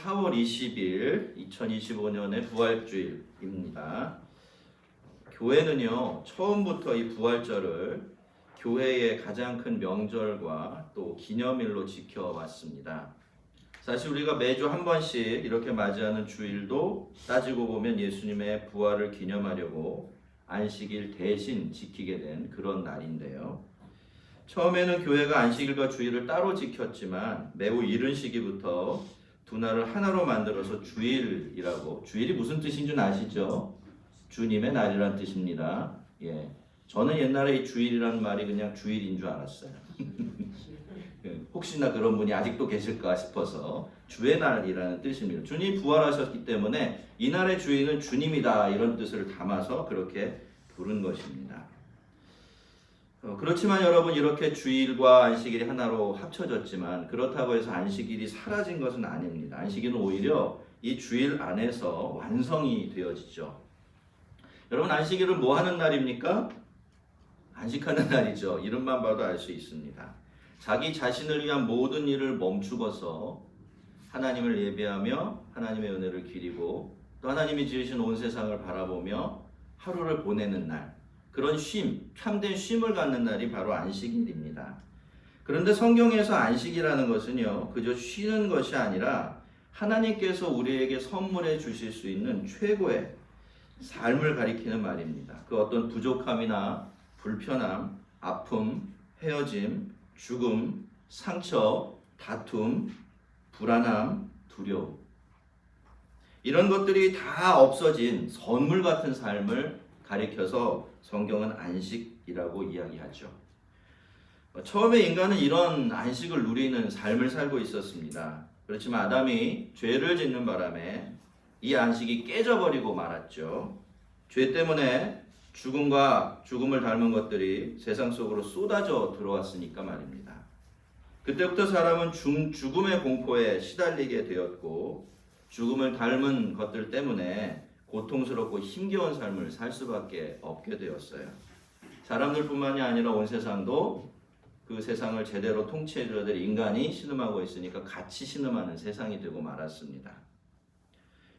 4월 20일 2025년의 부활주일입니다. 교회는요, 처음부터 이 부활절을 교회의 가장 큰 명절과 또 기념일로 지켜왔습니다. 사실 우리가 매주 한 번씩 이렇게 맞이하는 주일도 따지고 보면 예수님의 부활을 기념하려고 안식일 대신 지키게 된 그런 날인데요. 처음에는 교회가 안식일과 주일을 따로 지켰지만 매우 이른 시기부터 두 날을 하나로 만들어서 주일이라고, 주일이 무슨 뜻인 줄 아시죠? 주님의 날이란 뜻입니다. 저는 옛날에 이 주일이라는 말이 그냥 주일인 줄 알았어요. 혹시나 그런 분이 아직도 계실까 싶어서 주의 날이라는 뜻입니다. 주님이 부활하셨기 때문에 이 날의 주인은 주님이다, 이런 뜻을 담아서 그렇게 부른 것입니다. 그렇지만 여러분, 이렇게 주일과 안식일이 하나로 합쳐졌지만 그렇다고 해서 안식일이 사라진 것은 아닙니다. 안식일은 오히려 이 주일 안에서 완성이 되어지죠. 여러분, 안식일은 뭐 하는 날입니까? 안식하는 날이죠. 이름만 봐도 알 수 있습니다. 자기 자신을 위한 모든 일을 멈추고서 하나님을 예배하며 하나님의 은혜를 기리고 또 하나님이 지으신 온 세상을 바라보며 하루를 보내는 날, 그런 쉼, 참된 쉼을 갖는 날이 바로 안식일입니다. 그런데 성경에서 안식이라는 것은요, 그저 쉬는 것이 아니라 하나님께서 우리에게 선물해 주실 수 있는 최고의 삶을 가리키는 말입니다. 그 어떤 부족함이나 불편함, 아픔, 헤어짐, 죽음, 상처, 다툼, 불안함, 두려움, 이런 것들이 다 없어진 선물 같은 삶을 가리켜서 성경은 안식이라고 이야기하죠. 처음에 인간은 이런 안식을 누리는 삶을 살고 있었습니다. 그렇지만 아담이 죄를 짓는 바람에 이 안식이 깨져버리고 말았죠. 죄 때문에 죽음과 죽음을 닮은 것들이 세상 속으로 쏟아져 들어왔으니까 말입니다. 그때부터 사람은 죽음의 공포에 시달리게 되었고, 죽음을 닮은 것들 때문에 고통스럽고 힘겨운 삶을 살 수밖에 없게 되었어요. 사람들뿐만이 아니라 온 세상도 그 세상을 제대로 통치해줘야 될 인간이 신음하고 있으니까 같이 신음하는 세상이 되고 말았습니다.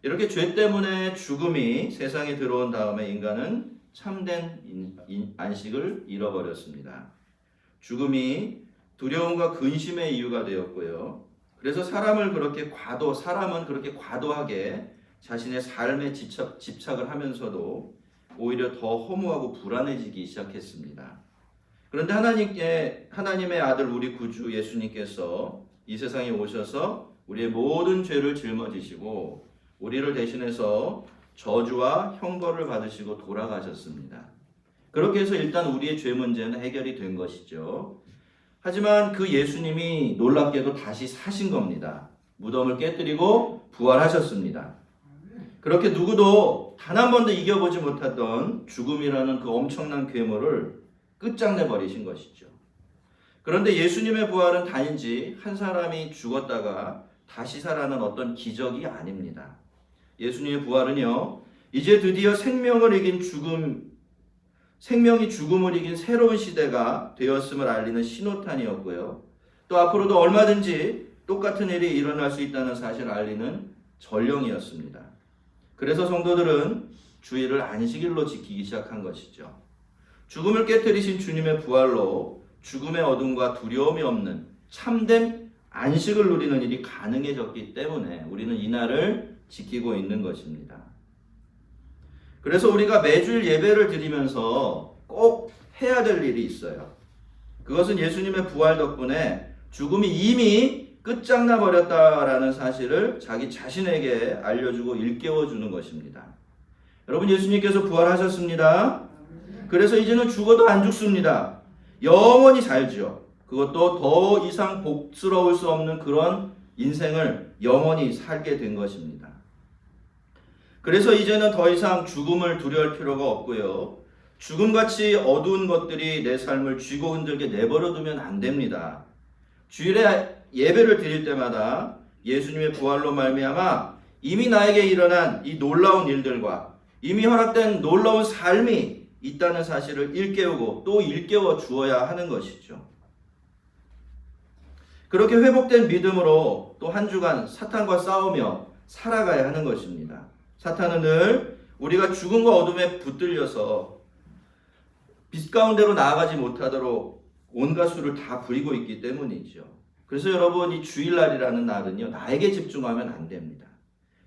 이렇게 죄 때문에 죽음이 세상에 들어온 다음에 인간은 참된 안식을 잃어버렸습니다. 죽음이 두려움과 근심의 이유가 되었고요. 그래서 사람은 그렇게 과도하게 자신의 삶에 집착을 하면서도 오히려 더 허무하고 불안해지기 시작했습니다. 그런데 하나님의 아들 우리 구주 예수님께서 이 세상에 오셔서 우리의 모든 죄를 짊어지시고 우리를 대신해서 저주와 형벌을 받으시고 돌아가셨습니다. 그렇게 해서 일단 우리의 죄 문제는 해결이 된 것이죠. 하지만 그 예수님이 놀랍게도 다시 사신 겁니다. 무덤을 깨뜨리고 부활하셨습니다. 그렇게 누구도 단 한 번도 이겨보지 못했던 죽음이라는 그 엄청난 괴물을 끝장내 버리신 것이죠. 그런데 예수님의 부활은 단지 한 사람이 죽었다가 다시 살아난 어떤 기적이 아닙니다. 예수님의 부활은요, 이제 드디어 생명이 죽음을 이긴 새로운 시대가 되었음을 알리는 신호탄이었고요. 또 앞으로도 얼마든지 똑같은 일이 일어날 수 있다는 사실을 알리는 전령이었습니다. 그래서 성도들은 주일을 안식일로 지키기 시작한 것이죠. 죽음을 깨뜨리신 주님의 부활로 죽음의 어둠과 두려움이 없는 참된 안식을 누리는 일이 가능해졌기 때문에 우리는 이 날을 지키고 있는 것입니다. 그래서 우리가 매주일 예배를 드리면서 꼭 해야 될 일이 있어요. 그것은 예수님의 부활 덕분에 죽음이 이미 끝장나 버렸다라는 사실을 자기 자신에게 알려주고 일깨워주는 것입니다. 여러분, 예수님께서 부활하셨습니다. 그래서 이제는 죽어도 안 죽습니다. 영원히 살죠. 그것도 더 이상 복스러울 수 없는 그런 인생을 영원히 살게 된 것입니다. 그래서 이제는 더 이상 죽음을 두려울 필요가 없고요. 죽음같이 어두운 것들이 내 삶을 쥐고 흔들게 내버려 두면 안 됩니다. 주일에 예배를 드릴 때마다 예수님의 부활로 말미암아 이미 나에게 일어난 이 놀라운 일들과 이미 허락된 놀라운 삶이 있다는 사실을 일깨우고 또 일깨워 주어야 하는 것이죠. 그렇게 회복된 믿음으로 또 한 주간 사탄과 싸우며 살아가야 하는 것입니다. 사탄은 늘 우리가 죽음과 어둠에 붙들려서 빛 가운데로 나아가지 못하도록 온갖 수를 다 부리고 있기 때문이죠. 그래서 여러분, 이 주일날이라는 날은요, 나에게 집중하면 안 됩니다.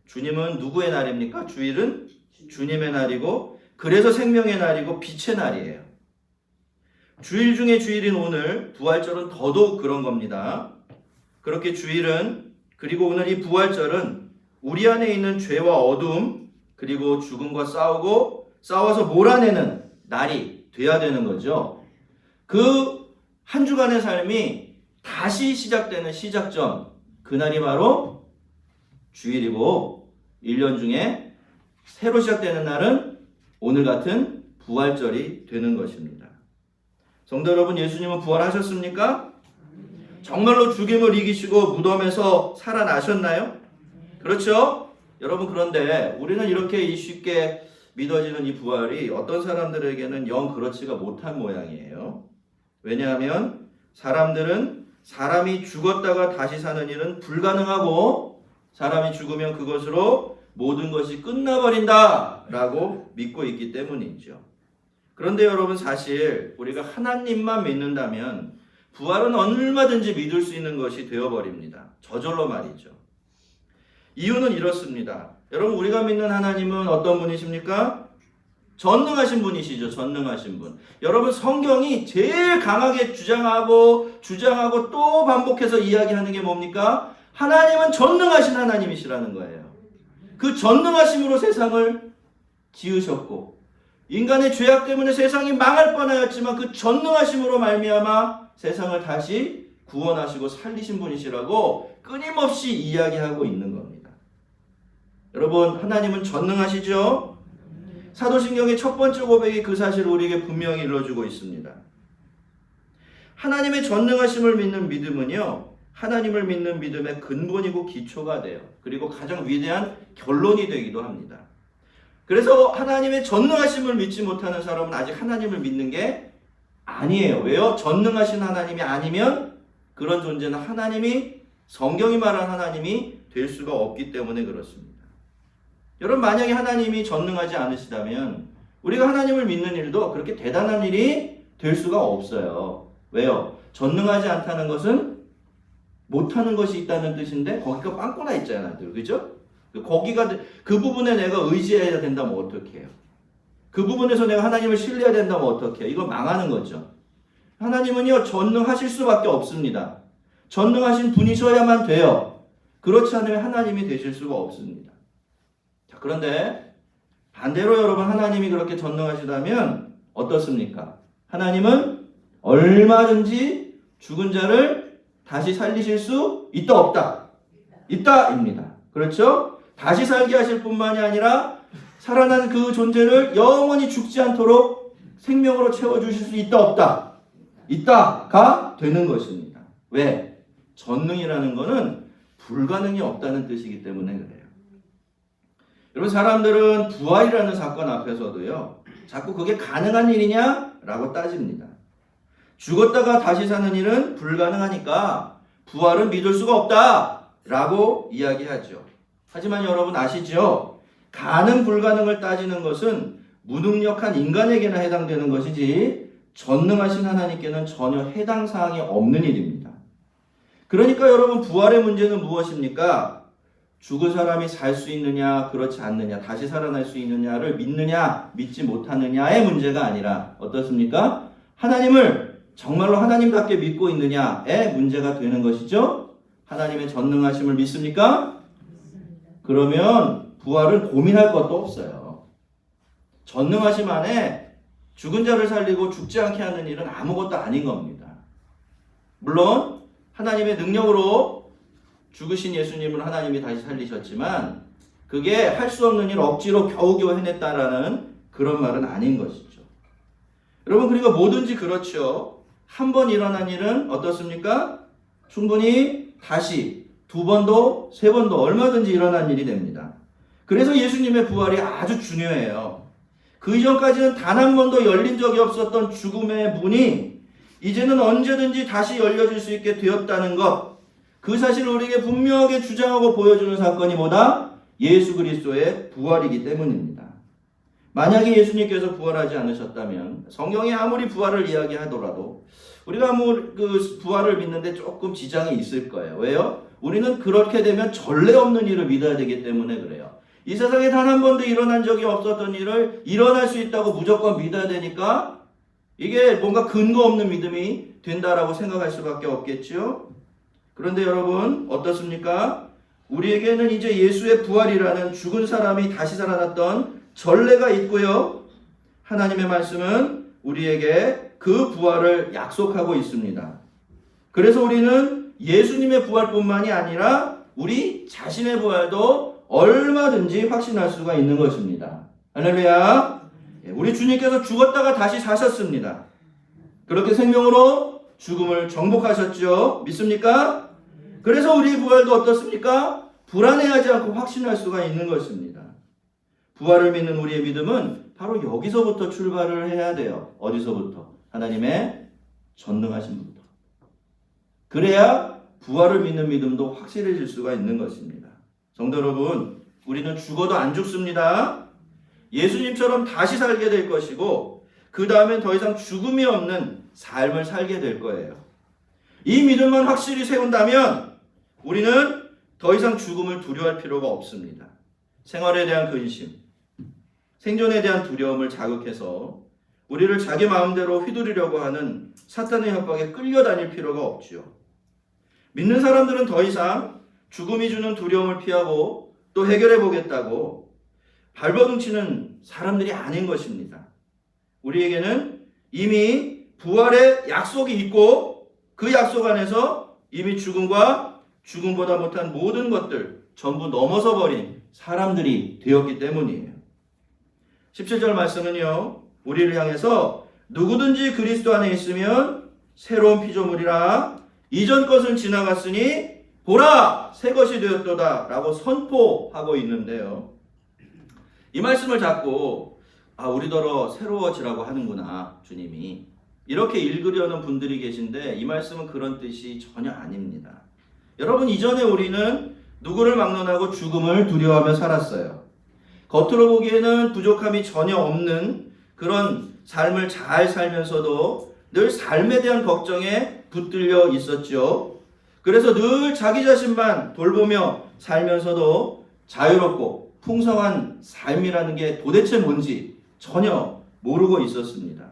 주님은 누구의 날입니까? 주일은 주님의 날이고, 그래서 생명의 날이고 빛의 날이에요. 주일 중에 주일인 오늘, 부활절은 더더욱 그런 겁니다. 그렇게 주일은, 그리고 오늘 이 부활절은 우리 안에 있는 죄와 어둠, 그리고 죽음과 싸워서 몰아내는 날이 돼야 되는 거죠. 그 한 주간의 삶이 다시 시작되는 시작점, 그날이 바로 주일이고, 1년 중에 새로 시작되는 날은 오늘 같은 부활절이 되는 것입니다. 성도 여러분, 예수님은 부활하셨습니까? 정말로 죽임을 이기시고 무덤에서 살아나셨나요? 그렇죠? 여러분, 그런데 우리는 이렇게 쉽게 믿어지는 이 부활이 어떤 사람들에게는 영 그렇지가 못한 모양이에요. 왜냐하면 사람들은 사람이 죽었다가 다시 사는 일은 불가능하고, 사람이 죽으면 그것으로 모든 것이 끝나버린다 라고 믿고 있기 때문이죠. 그런데 여러분, 사실 우리가 하나님만 믿는다면 부활은 얼마든지 믿을 수 있는 것이 되어버립니다. 저절로 말이죠. 이유는 이렇습니다. 여러분, 우리가 믿는 하나님은 어떤 분이십니까? 전능하신 분이시죠. 전능하신 분. 여러분, 성경이 제일 강하게 주장하고 또 반복해서 이야기하는 게 뭡니까? 하나님은 전능하신 하나님이시라는 거예요. 그 전능하심으로 세상을 지으셨고, 인간의 죄악 때문에 세상이 망할 뻔하였지만 그 전능하심으로 말미암아 세상을 다시 구원하시고 살리신 분이시라고 끊임없이 이야기하고 있는 겁니다. 여러분, 하나님은 전능하시죠? 사도신경의 첫 번째 고백이 그 사실을 우리에게 분명히 일러주고 있습니다. 하나님의 전능하심을 믿는 믿음은요, 하나님을 믿는 믿음의 근본이고 기초가 돼요. 그리고 가장 위대한 결론이 되기도 합니다. 그래서 하나님의 전능하심을 믿지 못하는 사람은 아직 하나님을 믿는 게 아니에요. 왜요? 전능하신 하나님이 아니면 그런 존재는 하나님이, 성경이 말한 하나님이 될 수가 없기 때문에 그렇습니다. 여러분, 만약에 하나님이 전능하지 않으시다면 우리가 하나님을 믿는 일도 그렇게 대단한 일이 될 수가 없어요. 왜요? 전능하지 않다는 것은 못하는 것이 있다는 뜻인데 거기가 빵꾸나 있잖아요. 그죠? 거기가, 그 부분에 내가 의지해야 된다면 어떻게 해요? 그 부분에서 내가 하나님을 신뢰해야 된다면 어떻게 해요? 이거 망하는 거죠. 하나님은요, 전능하실 수밖에 없습니다. 전능하신 분이셔야만 돼요. 그렇지 않으면 하나님이 되실 수가 없습니다. 자, 그런데 반대로 여러분, 하나님이 그렇게 전능하시다면 어떻습니까? 하나님은 얼마든지 죽은 자를 다시 살리실 수 있다, 없다? 있다입니다. 그렇죠? 다시 살게 하실 뿐만이 아니라 살아난 그 존재를 영원히 죽지 않도록 생명으로 채워주실 수 있다, 없다? 있다가 되는 것입니다. 왜? 전능이라는 것은 불가능이 없다는 뜻이기 때문에 그래요. 여러분, 사람들은 부활이라는 사건 앞에서도요, 자꾸 그게 가능한 일이냐? 라고 따집니다. 죽었다가 다시 사는 일은 불가능하니까 부활은 믿을 수가 없다 라고 이야기하죠. 하지만 여러분 아시죠? 가능 불가능을 따지는 것은 무능력한 인간에게나 해당되는 것이지 전능하신 하나님께는 전혀 해당 사항이 없는 일입니다. 그러니까 여러분, 부활의 문제는 무엇입니까? 죽은 사람이 살 수 있느냐, 그렇지 않느냐, 다시 살아날 수 있느냐를 믿느냐, 믿지 못하느냐의 문제가 아니라 어떻습니까? 하나님을 정말로 하나님답게 믿고 있느냐의 문제가 되는 것이죠. 하나님의 전능하심을 믿습니까? 그러면 부활은 고민할 것도 없어요. 전능하심 안에 죽은 자를 살리고 죽지 않게 하는 일은 아무것도 아닌 겁니다. 물론 하나님의 능력으로 죽으신 예수님을 하나님이 다시 살리셨지만 그게 할 수 없는 일 억지로 겨우겨우 해냈다라는 그런 말은 아닌 것이죠. 여러분, 그러니까 뭐든지 그렇죠. 한 번 일어난 일은 어떻습니까? 충분히 다시 두 번도 세 번도 얼마든지 일어난 일이 됩니다. 그래서 예수님의 부활이 아주 중요해요. 그 이전까지는 단 한 번도 열린 적이 없었던 죽음의 문이 이제는 언제든지 다시 열려질 수 있게 되었다는 것, 그 사실을 우리에게 분명하게 주장하고 보여주는 사건이 뭐다? 예수 그리스도의 부활이기 때문입니다. 만약에 예수님께서 부활하지 않으셨다면 성경이 아무리 부활을 이야기하더라도 우리가 그 부활을 믿는데 조금 지장이 있을 거예요. 왜요? 우리는 그렇게 되면 전례 없는 일을 믿어야 되기 때문에 그래요. 이 세상에 단 한 번도 일어난 적이 없었던 일을 일어날 수 있다고 무조건 믿어야 되니까 이게 뭔가 근거 없는 믿음이 된다라고 생각할 수밖에 없겠죠. 그런데 여러분 어떻습니까? 우리에게는 이제 예수의 부활이라는 죽은 사람이 다시 살아났던 전례가 있고요. 하나님의 말씀은 우리에게 그 부활을 약속하고 있습니다. 그래서 우리는 예수님의 부활뿐만이 아니라 우리 자신의 부활도 얼마든지 확신할 수가 있는 것입니다. 할렐루야. 우리 주님께서 죽었다가 다시 사셨습니다. 그렇게 생명으로 죽음을 정복하셨죠. 믿습니까? 그래서 우리 부활도 어떻습니까? 불안해하지 않고 확신할 수가 있는 것입니다. 부활을 믿는 우리의 믿음은 바로 여기서부터 출발을 해야 돼요. 어디서부터? 하나님의 전능하신 분부터. 그래야 부활을 믿는 믿음도 확실해질 수가 있는 것입니다. 성도 여러분, 우리는 죽어도 안 죽습니다. 예수님처럼 다시 살게 될 것이고 그 다음엔 더 이상 죽음이 없는 삶을 살게 될 거예요. 이 믿음만 확실히 세운다면 우리는 더 이상 죽음을 두려워할 필요가 없습니다. 생활에 대한 근심, 생존에 대한 두려움을 자극해서 우리를 자기 마음대로 휘두르려고 하는 사탄의 협박에 끌려다닐 필요가 없죠. 믿는 사람들은 더 이상 죽음이 주는 두려움을 피하고 또 해결해 보겠다고 발버둥치는 사람들이 아닌 것입니다. 우리에게는 이미 부활의 약속이 있고 그 약속 안에서 이미 죽음과 죽음보다 못한 모든 것들 전부 넘어서 버린 사람들이 되었기 때문이에요. 17절 말씀은요, 우리를 향해서 누구든지 그리스도 안에 있으면 새로운 피조물이라 이전 것은 지나갔으니 보라 새 것이 되었도다 라고 선포하고 있는데요. 이 말씀을 잡고 우리더러 새로워지라고 하는구나 주님이 이렇게 읽으려는 분들이 계신데 이 말씀은 그런 뜻이 전혀 아닙니다. 여러분, 이전에 우리는 누구를 막론하고 죽음을 두려워하며 살았어요. 겉으로 보기에는 부족함이 전혀 없는 그런 삶을 잘 살면서도 늘 삶에 대한 걱정에 붙들려 있었죠. 그래서 늘 자기 자신만 돌보며 살면서도 자유롭고 풍성한 삶이라는 게 도대체 뭔지 전혀 모르고 있었습니다.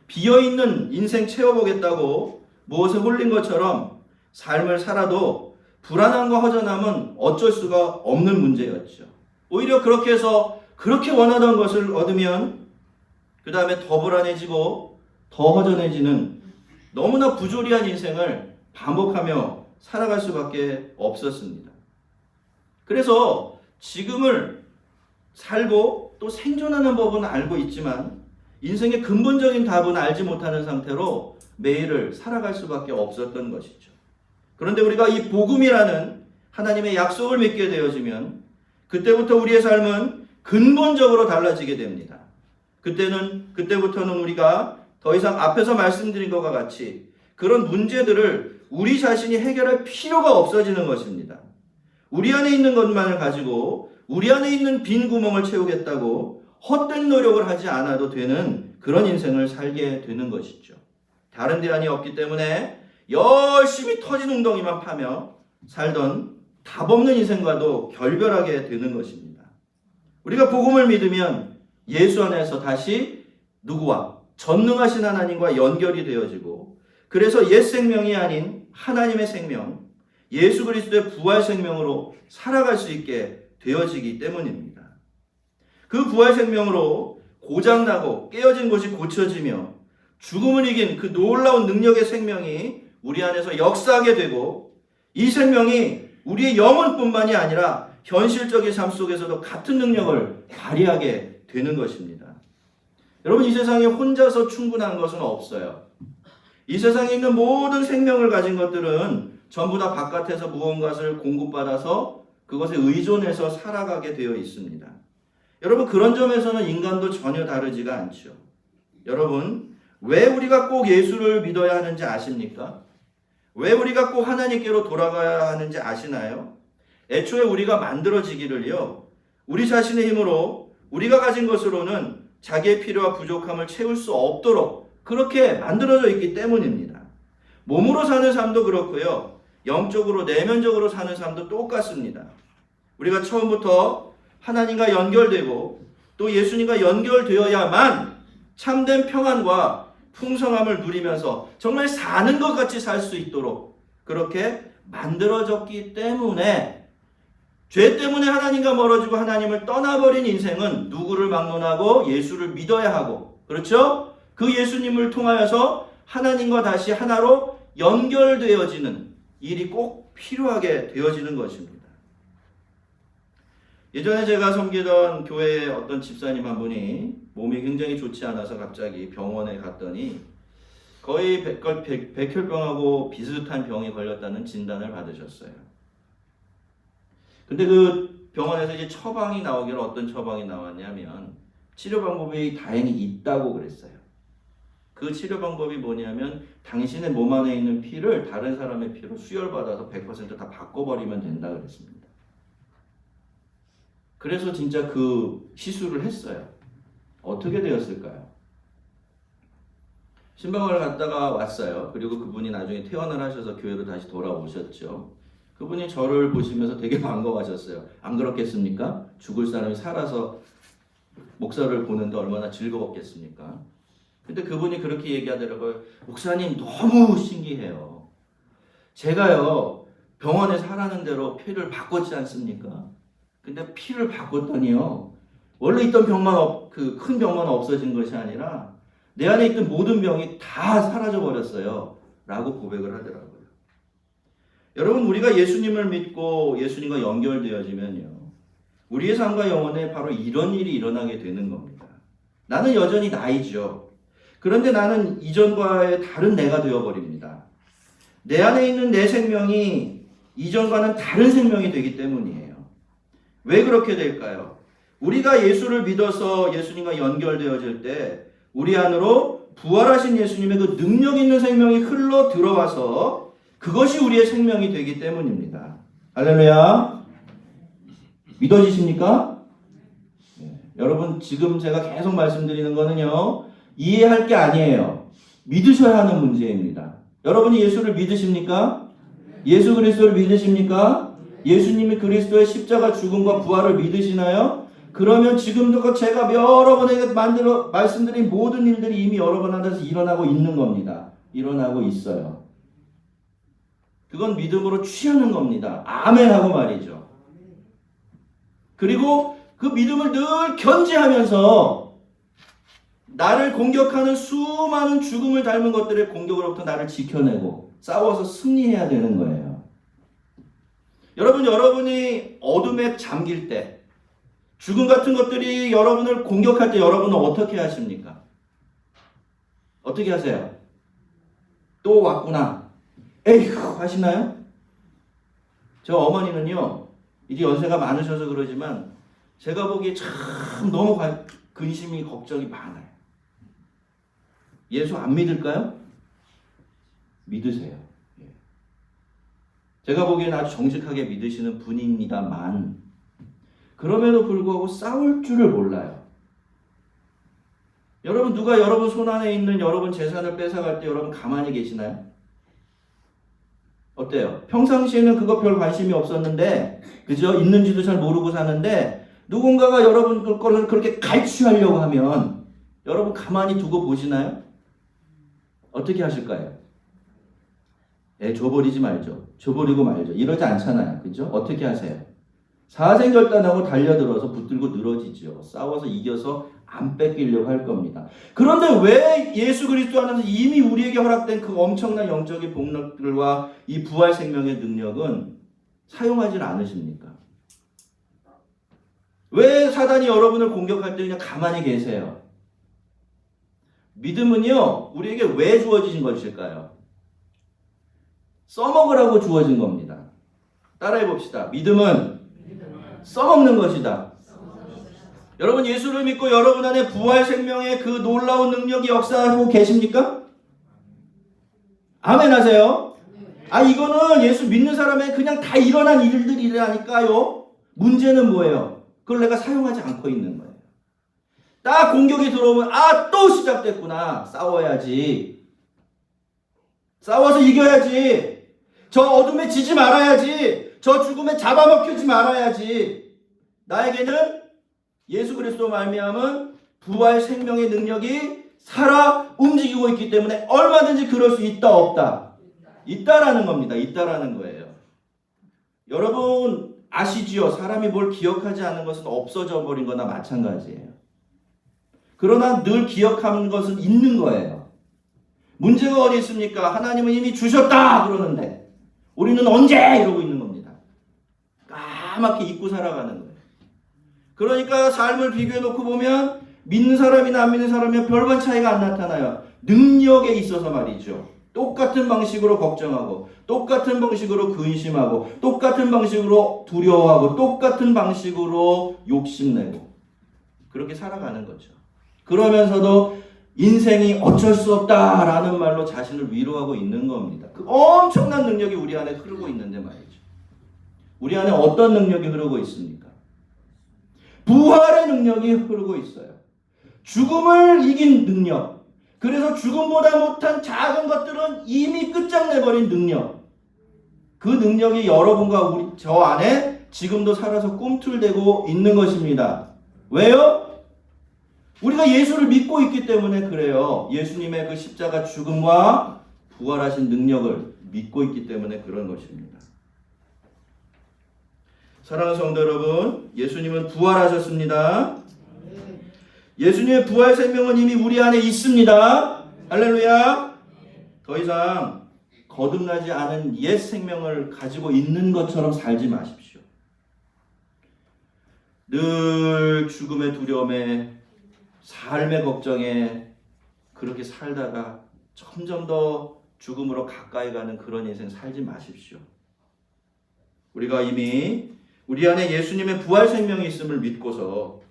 비어있는 인생 채워보겠다고 무엇에 홀린 것처럼 삶을 살아도 불안함과 허전함은 어쩔 수가 없는 문제였죠. 오히려 그렇게 해서 그렇게 원하던 것을 얻으면 그 다음에 더 불안해지고 더 허전해지는 너무나 부조리한 인생을 반복하며 살아갈 수밖에 없었습니다. 그래서 지금을 살고 또 생존하는 법은 알고 있지만 인생의 근본적인 답은 알지 못하는 상태로 매일을 살아갈 수밖에 없었던 것이죠. 그런데 우리가 이 복음이라는 하나님의 약속을 믿게 되어지면 그때부터 우리의 삶은 근본적으로 달라지게 됩니다. 그때부터는 우리가 더 이상 앞에서 말씀드린 것과 같이 그런 문제들을 우리 자신이 해결할 필요가 없어지는 것입니다. 우리 안에 있는 것만을 가지고 우리 안에 있는 빈 구멍을 채우겠다고 헛된 노력을 하지 않아도 되는 그런 인생을 살게 되는 것이죠. 다른 대안이 없기 때문에 열심히 터진 웅덩이만 파며 살던 답 없는 인생과도 결별하게 되는 것입니다. 우리가 복음을 믿으면 예수 안에서 다시 누구와? 전능하신 하나님과 연결이 되어지고 그래서 옛 생명이 아닌 하나님의 생명, 예수 그리스도의 부활 생명으로 살아갈 수 있게 되어지기 때문입니다. 그 부활 생명으로 고장나고 깨어진 것이 고쳐지며 죽음을 이긴 그 놀라운 능력의 생명이 우리 안에서 역사하게 되고 이 생명이 우리의 영혼뿐만이 아니라 현실적인 삶 속에서도 같은 능력을 발휘하게 되는 것입니다. 여러분, 이 세상에 혼자서 충분한 것은 없어요. 이 세상에 있는 모든 생명을 가진 것들은 전부 다 바깥에서 무언가를 공급받아서 그것에 의존해서 살아가게 되어 있습니다. 여러분, 그런 점에서는 인간도 전혀 다르지가 않죠. 여러분, 왜 우리가 꼭 예수를 믿어야 하는지 아십니까? 왜 우리가 꼭 하나님께로 돌아가야 하는지 아시나요? 애초에 우리가 만들어지기를요, 우리 자신의 힘으로 우리가 가진 것으로는 자기의 필요와 부족함을 채울 수 없도록 그렇게 만들어져 있기 때문입니다. 몸으로 사는 삶도 그렇고요, 영적으로 내면적으로 사는 삶도 똑같습니다. 우리가 처음부터 하나님과 연결되고 또 예수님과 연결되어야만 참된 평안과 풍성함을 누리면서 정말 사는 것 같이 살 수 있도록 그렇게 만들어졌기 때문에, 죄 때문에 하나님과 멀어지고 하나님을 떠나버린 인생은 누구를 막론하고 예수를 믿어야 하고, 그렇죠? 그 예수님을 통하여서 하나님과 다시 하나로 연결되어지는 일이 꼭 필요하게 되어지는 것입니다. 예전에 제가 섬기던 교회의 어떤 집사님 한 분이 몸이 굉장히 좋지 않아서 갑자기 병원에 갔더니 거의 백혈병하고 비슷한 병이 걸렸다는 진단을 받으셨어요. 근데 그 병원에서 이제 처방이 나오기를, 어떤 처방이 나왔냐면 치료 방법이 다행히 있다고 그랬어요. 그 치료 방법이 뭐냐면 당신의 몸 안에 있는 피를 다른 사람의 피로 수혈받아서 100% 다 바꿔버리면 된다 그랬습니다. 그래서 진짜 그 시술을 했어요. 어떻게 되었을까요? 신방을 갔다가 왔어요. 그리고 그분이 나중에 퇴원을 하셔서 교회로 다시 돌아오셨죠. 그분이 저를 보시면서 되게 반가워하셨어요. 안 그렇겠습니까? 죽을 사람이 살아서 목사를 보는데 얼마나 즐거웠겠습니까? 근데 그분이 그렇게 얘기하더라고요. 목사님, 너무 신기해요. 제가요, 병원에서 하라는 대로 피를 바꿨지 않습니까? 근데 피를 바꿨더니요, 원래 있던 병만 그 큰 병만 없어진 것이 아니라 내 안에 있던 모든 병이 다 사라져 버렸어요. 라고 고백을 하더라고요. 여러분, 우리가 예수님을 믿고 예수님과 연결되어지면요, 우리의 삶과 영혼에 바로 이런 일이 일어나게 되는 겁니다. 나는 여전히 나이죠. 그런데 나는 이전과의 다른 내가 되어버립니다. 내 안에 있는 내 생명이 이전과는 다른 생명이 되기 때문이에요. 왜 그렇게 될까요? 우리가 예수를 믿어서 예수님과 연결되어질 때 우리 안으로 부활하신 예수님의 그 능력 있는 생명이 흘러 들어와서 그것이 우리의 생명이 되기 때문입니다. 할렐루야. 믿어지십니까? 네. 여러분, 지금 제가 계속 말씀드리는 거는요, 이해할 게 아니에요. 믿으셔야 하는 문제입니다. 여러분이 예수를 믿으십니까? 예수 그리스도를 믿으십니까? 예수님이 그리스도의 십자가 죽음과 부활을 믿으시나요? 그러면 지금도 제가 여러 번에게 말씀드린 모든 일들이 이미 여러 번 하면서 일어나고 있는 겁니다. 일어나고 있어요. 그건 믿음으로 취하는 겁니다. 아멘하고 말이죠. 그리고 그 믿음을 늘 견지하면서 나를 공격하는 수많은 죽음을 닮은 것들의 공격으로부터 나를 지켜내고 싸워서 승리해야 되는 거예요. 여러분, 여러분이 어둠에 잠길 때, 죽음 같은 것들이 여러분을 공격할 때 여러분은 어떻게 하십니까? 어떻게 하세요? 또 왔구나, 에이구 하시나요? 저 어머니는요, 이제 연세가 많으셔서 그러지만 제가 보기에 참 너무 근심이 걱정이 많아요. 예수 안 믿을까요? 믿으세요. 제가 보기에는 아주 정직하게 믿으시는 분입니다만 그럼에도 불구하고 싸울 줄을 몰라요. 여러분, 누가 여러분 손안에 있는 여러분 재산을 뺏어갈 때 여러분 가만히 계시나요? 어때요? 평상시에는 그거 별 관심이 없었는데, 그죠? 있는지도 잘 모르고 사는데 누군가가 여러분 거를 그렇게 갈취하려고 하면 여러분 가만히 두고 보시나요? 어떻게 하실까요? 줘버리지 말죠. 줘버리고 말죠. 이러지 않잖아요. 그죠? 어떻게 하세요? 사생결단하고 달려들어서 붙들고 늘어지죠. 싸워서 이겨서 안 뺏기려고 할 겁니다. 그런데 왜 예수 그리스도 안에서 이미 우리에게 허락된 그 엄청난 영적인 복력들과 이 부활 생명의 능력은 사용하지 않으십니까? 왜 사단이 여러분을 공격할 때 그냥 가만히 계세요? 믿음은요, 우리에게 왜 주어진 것일까요? 써먹으라고 주어진 겁니다. 따라해 봅시다. 믿음은 써먹는 것이다. 여러분, 예수를 믿고 여러분 안에 부활 생명의 그 놀라운 능력이 역사하고 계십니까? 아멘 하세요. 이거는 예수 믿는 사람의 그냥 다 일어난 일들이라니까요. 문제는 뭐예요? 그걸 내가 사용하지 않고 있는 거예요. 딱 공격이 들어오면 또 시작됐구나. 싸워야지. 싸워서 이겨야지. 저 어둠에 지지 말아야지. 저 죽음에 잡아먹히지 말아야지. 나에게는 예수 그리스도 말미암은 부활 생명의 능력이 살아 움직이고 있기 때문에 얼마든지 그럴 수 있다 없다? 있다라는 겁니다. 있다라는 거예요. 여러분 아시지요? 사람이 뭘 기억하지 않는 것은 없어져 버린 거나 마찬가지예요. 그러나 늘 기억하는 것은 있는 거예요. 문제가 어디 있습니까? 하나님은 이미 주셨다 그러는데 우리는 언제 이러고 있는 겁니다. 까맣게 잊고 살아가는 거예요. 그러니까 삶을 비교해 놓고 보면 믿는 사람이나 안 믿는 사람이나 별반 차이가 안 나타나요. 능력에 있어서 말이죠. 똑같은 방식으로 걱정하고 똑같은 방식으로 근심하고 똑같은 방식으로 두려워하고 똑같은 방식으로 욕심내고 그렇게 살아가는 거죠. 그러면서도 인생이 어쩔 수 없다라는 말로 자신을 위로하고 있는 겁니다. 그 엄청난 능력이 우리 안에 흐르고 있는데 말이죠. 우리 안에 어떤 능력이 흐르고 있습니까? 부활의 능력이 흐르고 있어요. 죽음을 이긴 능력. 그래서 죽음보다 못한 작은 것들은 이미 끝장내버린 능력. 그 능력이 여러분과 저 안에 지금도 살아서 꿈틀대고 있는 것입니다. 왜요? 우리가 예수를 믿고 있기 때문에 그래요. 예수님의 그 십자가 죽음과 부활하신 능력을 믿고 있기 때문에 그런 것입니다. 사랑하는 성도 여러분, 예수님은 부활하셨습니다. 예수님의 부활 생명은 이미 우리 안에 있습니다. 할렐루야. 더 이상 거듭나지 않은 옛 생명을 가지고 있는 것처럼 살지 마십시오. 늘 죽음의 두려움에 삶의 걱정에 그렇게 살다가 점점 더 죽음으로 가까이 가는 그런 인생 살지 마십시오. 우리가 이미 우리 안에 예수님의 부활 생명이 있음을 믿고서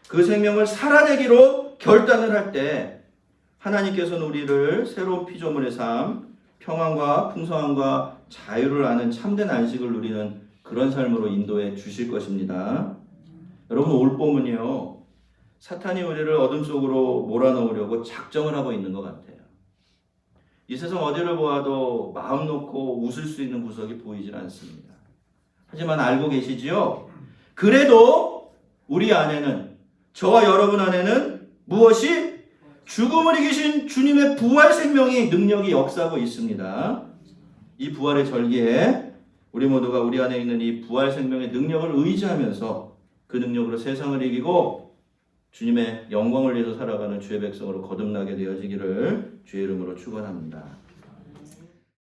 그 생명을 살아내기로 결단을 할 때 하나님께서는 우리를 새로운 피조물의 삶, 평안과 풍성함과 자유를 아는 참된 안식을 누리는 그런 삶으로 인도해 주실 것입니다. 여러분 올 봄은요. 사탄이 우리를 어둠 속으로 몰아넣으려고 작정을 하고 있는 것 같아요. 이 세상 어디를 보아도 마음 놓고 웃을 수 있는 구석이 보이질 않습니다. 하지만 알고 계시지요? 그래도 우리 안에는 저와 여러분 안에는 무엇이? 죽음을 이기신 주님의 부활 생명이 능력이 역사하고 있습니다. 이 부활의 절기에 우리 모두가 우리 안에 있는 이 부활 생명의 능력을 의지하면서 그 능력으로 세상을 이기고 주님의 영광을 위해서 살아가는 주의 백성으로 거듭나게 되어지기를 주의 이름으로 축원합니다.